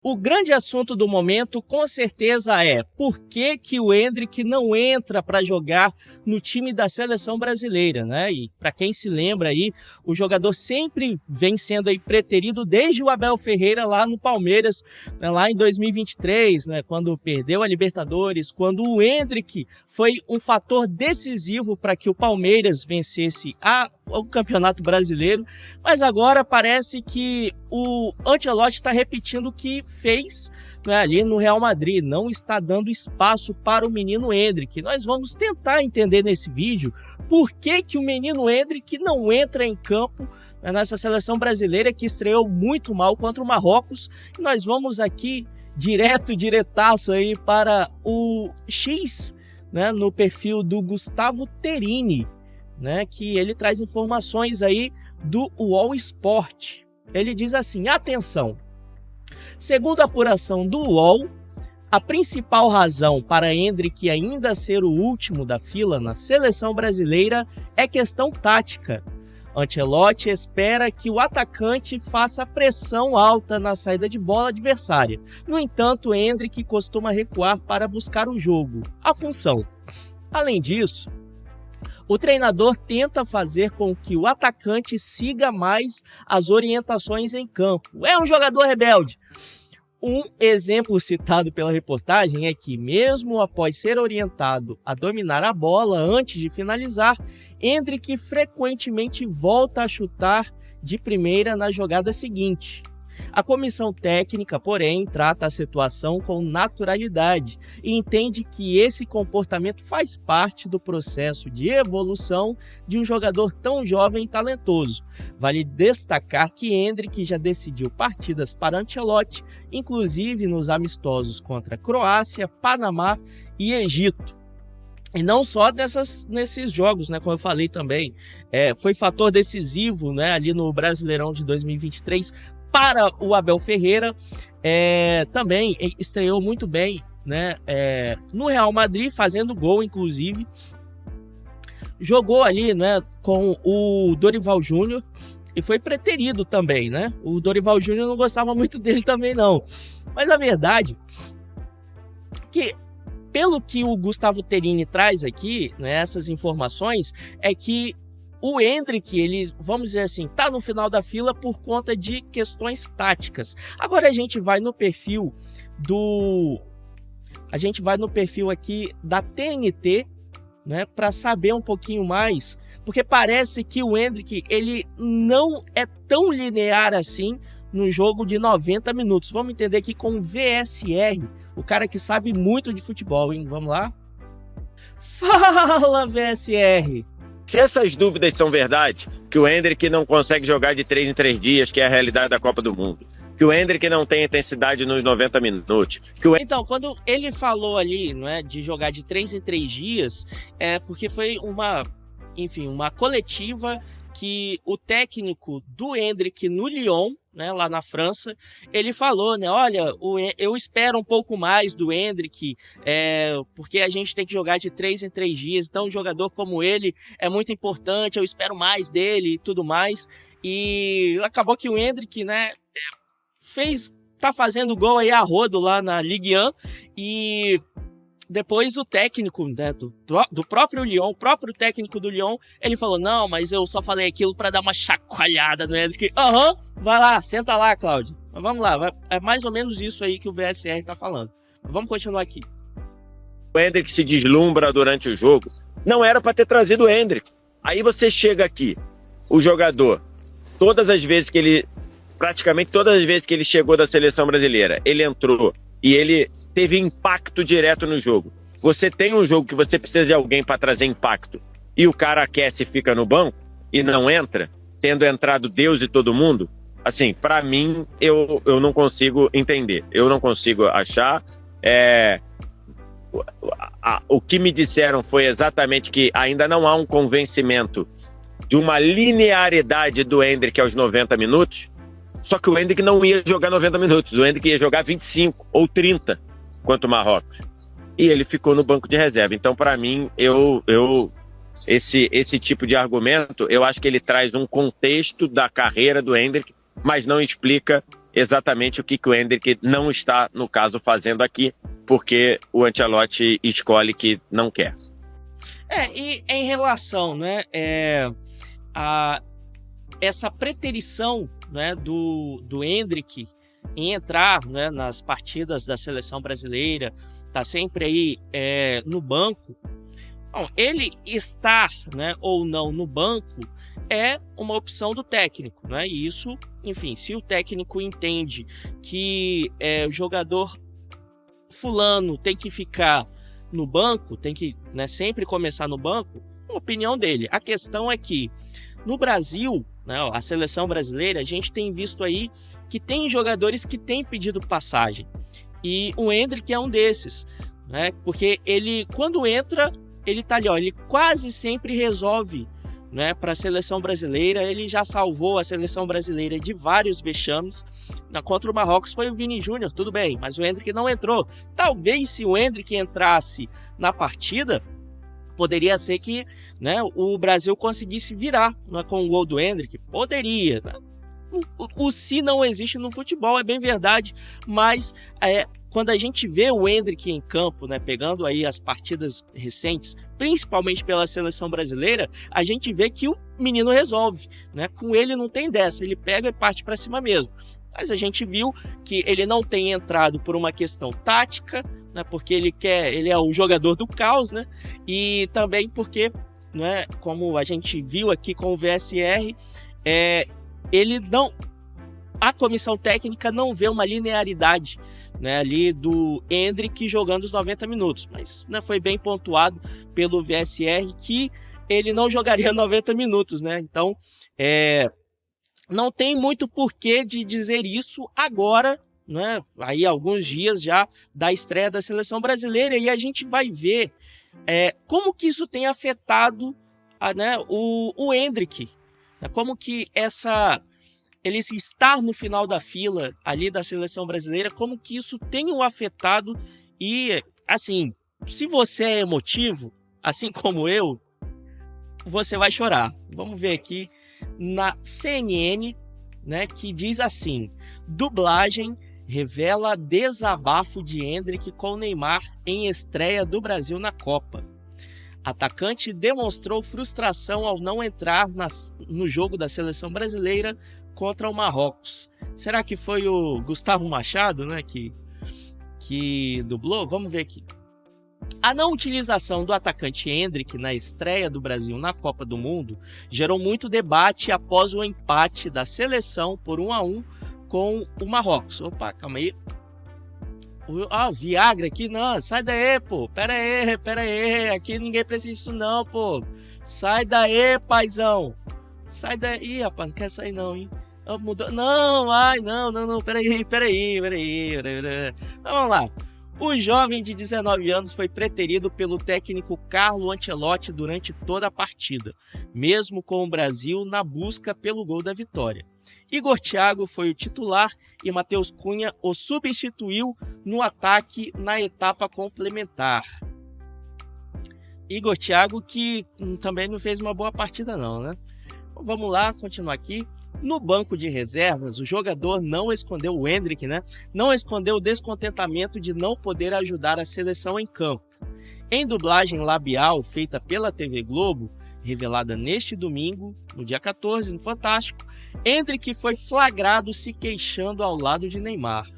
O grande assunto do momento, com certeza, é por que que o Endrick não entra para jogar no time da seleção brasileira, né? E para quem se lembra aí, o jogador sempre vem sendo aí preterido desde o Abel Ferreira lá no Palmeiras, né? Lá em 2023, né? Quando perdeu a Libertadores, quando o Endrick foi um fator decisivo para que o Palmeiras vencesse o Campeonato Brasileiro, mas agora parece que o Ancelotti está repetindo o que fez, né, ali no Real Madrid, não está dando espaço para o menino Endrick. Nós vamos tentar entender nesse vídeo por que que o menino Endrick não entra em campo, né, nessa seleção brasileira que estreou muito mal contra o Marrocos. E nós vamos aqui diretaço aí para o X, né, no perfil do Gustavo Terini, né, que ele traz informações aí do UOL Sport. Ele diz assim: atenção, segundo a apuração do UOL, a principal razão para Endrick ainda ser o último da fila na seleção brasileira é questão tática. Ancelotti espera que o atacante faça pressão alta na saída de bola adversária. No entanto, Endrick costuma recuar para buscar o jogo, a função. Além disso, o treinador tenta fazer com que o atacante siga mais as orientações em campo. É um jogador rebelde. Um exemplo citado pela reportagem é que, mesmo após ser orientado a dominar a bola antes de finalizar, Endrick frequentemente volta a chutar de primeira na jogada seguinte. A comissão técnica, porém, trata a situação com naturalidade e entende que esse comportamento faz parte do processo de evolução de um jogador tão jovem e talentoso. Vale destacar que Endrick já decidiu partidas para Ancelotti, inclusive nos amistosos contra Croácia, Panamá e Egito. E não só nesses jogos, né? Como eu falei também, foi fator decisivo, né, ali no Brasileirão de 2023 para o Abel Ferreira. Também estreou muito bem, né, no Real Madrid, fazendo gol, inclusive. Jogou ali, né, com o Dorival Júnior e foi preterido também, né? O Dorival Júnior não gostava muito dele também, não. Mas a verdade que, pelo que o Gustavo Terini traz aqui, né, essas informações, é que o Endrick, ele, vamos dizer assim, tá no final da fila por conta de questões táticas. Agora a gente vai no perfil aqui da TNT, né, para saber um pouquinho mais, porque parece que o Endrick, ele não é tão linear assim no jogo de 90 minutos. Vamos entender aqui com o VSR, o cara que sabe muito de futebol, hein? Vamos lá? Fala, VSR! Se essas dúvidas são verdade, que o Endrick não consegue jogar de 3 em 3 dias, que é a realidade da Copa do Mundo, que o Endrick não tem intensidade nos 90 minutos... Então, quando ele falou ali, não é, de jogar de 3 em 3 dias, é porque foi uma coletiva que o técnico do Endrick no Lyon, né, lá na França, ele falou, né, olha, eu espero um pouco mais do Endrick, porque a gente tem que jogar de 3 em 3 dias, então um jogador como ele é muito importante, eu espero mais dele e tudo mais. E acabou que o Endrick, né, tá fazendo gol aí a rodo lá na Ligue 1, e depois o técnico, né, do próprio Lyon, o próprio técnico do Lyon, ele falou, não, mas eu só falei aquilo para dar uma chacoalhada no Endrick. Vai lá, senta lá, Cláudio. Mas vamos lá, é mais ou menos isso aí que o VSR tá falando. Vamos continuar aqui. O Endrick se deslumbra durante o jogo. Não era para ter trazido o Endrick. Aí você chega aqui, o jogador, praticamente todas as vezes que ele chegou da seleção brasileira, ele entrou e ele teve impacto direto no jogo. Você tem um jogo que você precisa de alguém para trazer impacto e o cara aquece e fica no banco e não entra, tendo entrado Deus e todo mundo, assim, para mim, eu não consigo entender. Eu não consigo achar. O que me disseram foi exatamente que ainda não há um convencimento de uma linearidade do Endrick aos 90 minutos, só que o Endrick não ia jogar 90 minutos, o Endrick ia jogar 25 ou 30 contra o Marrocos. E ele ficou no banco de reserva. Então, para mim, esse tipo de argumento, eu acho que ele traz um contexto da carreira do Endrick, mas não explica exatamente o que o Endrick não está, no caso, fazendo aqui, porque o Ancelotti escolhe que não quer. E em relação, né, a essa preterição, né, do Endrick em entrar, né, nas partidas da seleção brasileira, tá sempre aí no banco. Bom, ele estar, né, ou não no banco é uma opção do técnico, né? E isso, enfim, se o técnico entende que o jogador fulano tem que ficar no banco, tem que, né, sempre começar no banco, a opinião dele. A questão é que no Brasil, né, a seleção brasileira, a gente tem visto aí que tem jogadores que têm pedido passagem. E o Endrick é um desses, né? Porque ele, quando entra, ele tá ali, ó, ele quase sempre resolve, né, para a seleção brasileira. Ele já salvou a seleção brasileira de vários vexames. Contra o Marrocos foi o Vini Júnior, tudo bem, mas o Endrick não entrou. Talvez se o Endrick entrasse na partida, poderia ser que, né, o Brasil conseguisse virar, né, com o gol do Endrick. Poderia, né? O se não existe no futebol, é bem verdade, mas quando a gente vê o Endrick em campo, né, pegando aí as partidas recentes, principalmente pela seleção brasileira, a gente vê que o menino resolve, né? Com ele não tem dessa, ele pega e parte para cima mesmo. Mas a gente viu que ele não tem entrado por uma questão tática, né, porque ele é o jogador do caos, né? E também porque, né, como a gente viu aqui com o VSR, a comissão técnica não vê uma linearidade, né, ali do Endrick jogando os 90 minutos, mas, né, foi bem pontuado pelo VSR que ele não jogaria 90 minutos, né? Então não tem muito porquê de dizer isso agora, né, aí alguns dias já da estreia da seleção brasileira, e a gente vai ver como que isso tem afetado né, o Endrick. Como que ele estar no final da fila ali da seleção brasileira, como que isso tem o afetado. E, assim, se você é emotivo, assim como eu, você vai chorar. Vamos ver aqui na CNN, né, que diz assim: dublagem revela desabafo de Endrick com Neymar em estreia do Brasil na Copa. Atacante demonstrou frustração ao não entrar no jogo da seleção brasileira contra o Marrocos. Será que foi o Gustavo Machado, né, que dublou? Vamos ver aqui. A não utilização do atacante Endrick na estreia do Brasil na Copa do Mundo gerou muito debate após o empate da seleção por 1-1 com o Marrocos. Opa, calma aí. O Viagra aqui, não, sai daí, pô, pera aí, aqui ninguém precisa disso não, pô, sai daí, paizão, sai daí, rapaz, não quer sair não, hein, mudou, não, pera aí, vamos lá. O jovem de 19 anos foi preterido pelo técnico Carlo Ancelotti durante toda a partida, mesmo com o Brasil na busca pelo gol da vitória. Igor Thiago foi o titular e Matheus Cunha o substituiu no ataque na etapa complementar. Igor Thiago que também não fez uma boa partida não, né? Vamos lá, continuar aqui. No banco de reservas, o jogador não escondeu o Endrick, né? Não escondeu o descontentamento de não poder ajudar a seleção em campo. Em dublagem labial feita pela TV Globo, revelada neste domingo, no dia 14, no Fantástico, Endrick foi flagrado se queixando ao lado de Neymar.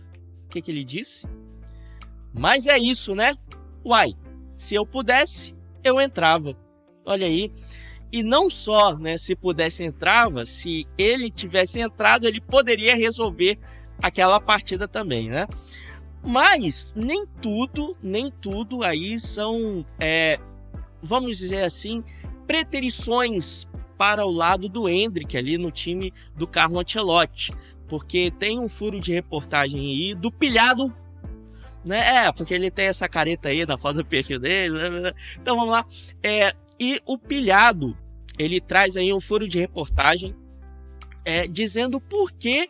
O que ele disse? Mas é isso, né? Uai, se eu pudesse, eu entrava. Olha aí. E não só, né, se pudesse entrava, se ele tivesse entrado, ele poderia resolver aquela partida também, né? Mas nem tudo aí são, vamos dizer assim, preterições para o lado do Endrick ali no time do Carlo Ancelotti, porque tem um furo de reportagem aí do pilhado, né? Porque ele tem essa careta aí na foto do perfil dele, né? Então vamos lá. E o pilhado, ele traz aí um furo de reportagem dizendo por que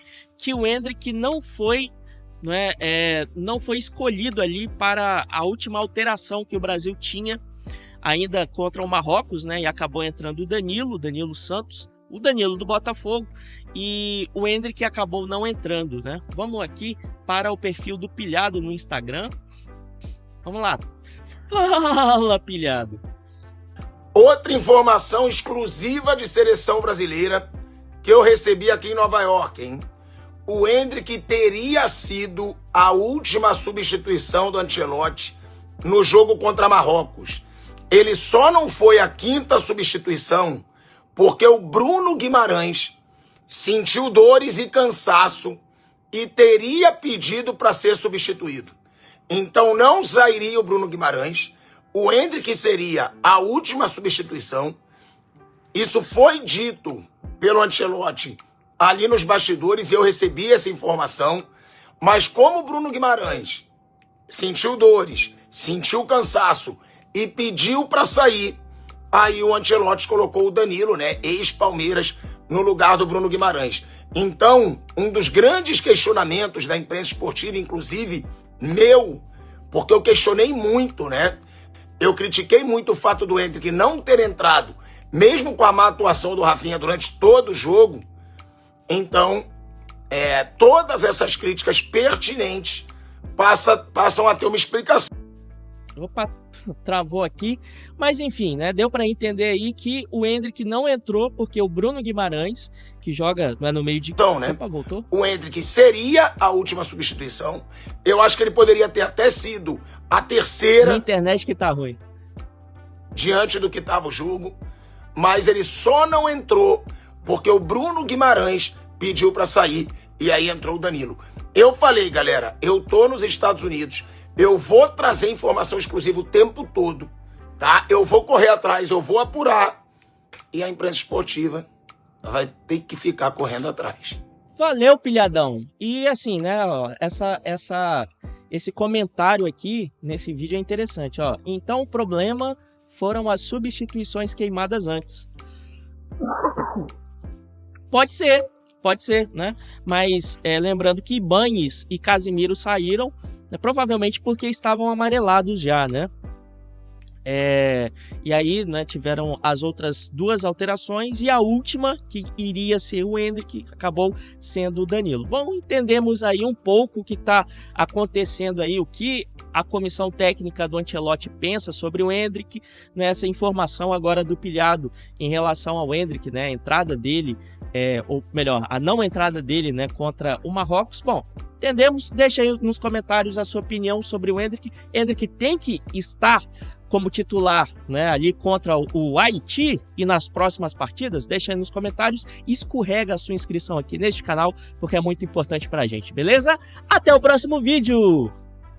o Endrick não foi escolhido ali para a última alteração que o Brasil tinha ainda contra o Marrocos, né? E acabou entrando o Danilo Santos, o Danilo do Botafogo e o Endrick acabou não entrando, né? Vamos aqui para o perfil do Pilhado no Instagram. Vamos lá. Fala, Pilhado. Outra informação exclusiva de seleção brasileira que eu recebi aqui em Nova York, hein? O Endrick teria sido a última substituição do Ancelotti no jogo contra Marrocos. Ele só não foi a 5ª substituição porque o Bruno Guimarães sentiu dores e cansaço e teria pedido para ser substituído. Então não sairia o Bruno Guimarães, o Endrick seria a última substituição. Isso foi dito pelo Ancelotti ali nos bastidores e eu recebi essa informação. Mas como o Bruno Guimarães sentiu dores, sentiu cansaço e pediu para sair, aí o Ancelotti colocou o Danilo, né, ex-Palmeiras, no lugar do Bruno Guimarães. Então, um dos grandes questionamentos da imprensa esportiva, inclusive meu, porque eu questionei muito, né? Eu critiquei muito o fato do Endrick não ter entrado, mesmo com a má atuação do Rafinha durante todo o jogo. Então, todas essas críticas pertinentes passam a ter uma explicação. Opa, travou aqui, mas enfim, né? Deu para entender aí que o Endrick não entrou porque o Bruno Guimarães, que joga no meio de... Então, né? Opa, voltou. O Endrick seria a última substituição. Eu acho que ele poderia ter até sido a 3ª. Na internet que tá ruim. Diante do que estava o jogo, mas ele só não entrou porque o Bruno Guimarães pediu para sair e aí entrou o Danilo. Eu falei, galera, eu tô nos Estados Unidos, eu vou trazer informação exclusiva o tempo todo, tá? Eu vou correr atrás, eu vou apurar e a imprensa esportiva vai ter que ficar correndo atrás. Valeu, Pilhadão. E assim, né, ó, esse comentário aqui nesse vídeo é interessante, ó. Então o problema foram as substituições queimadas antes. Pode ser, né? Mas lembrando que Ibañez e Casemiro saíram, né, provavelmente porque estavam amarelados já, né? E aí, né, tiveram as outras 2 alterações e a última, que iria ser o Endrick, acabou sendo o Danilo. Bom, entendemos aí um pouco o que está acontecendo aí, o que a comissão técnica do Ancelotti pensa sobre o Endrick, né, essa informação agora do Pilhado em relação ao Endrick, né, a entrada dele, ou melhor, a não entrada dele, né, contra o Marrocos. Bom, entendemos? Deixa aí nos comentários a sua opinião sobre o Endrick. Endrick tem que estar como titular, né, ali contra o Haiti e nas próximas partidas? Deixa aí nos comentários e escorrega a sua inscrição aqui neste canal, porque é muito importante pra gente, beleza? Até o próximo vídeo!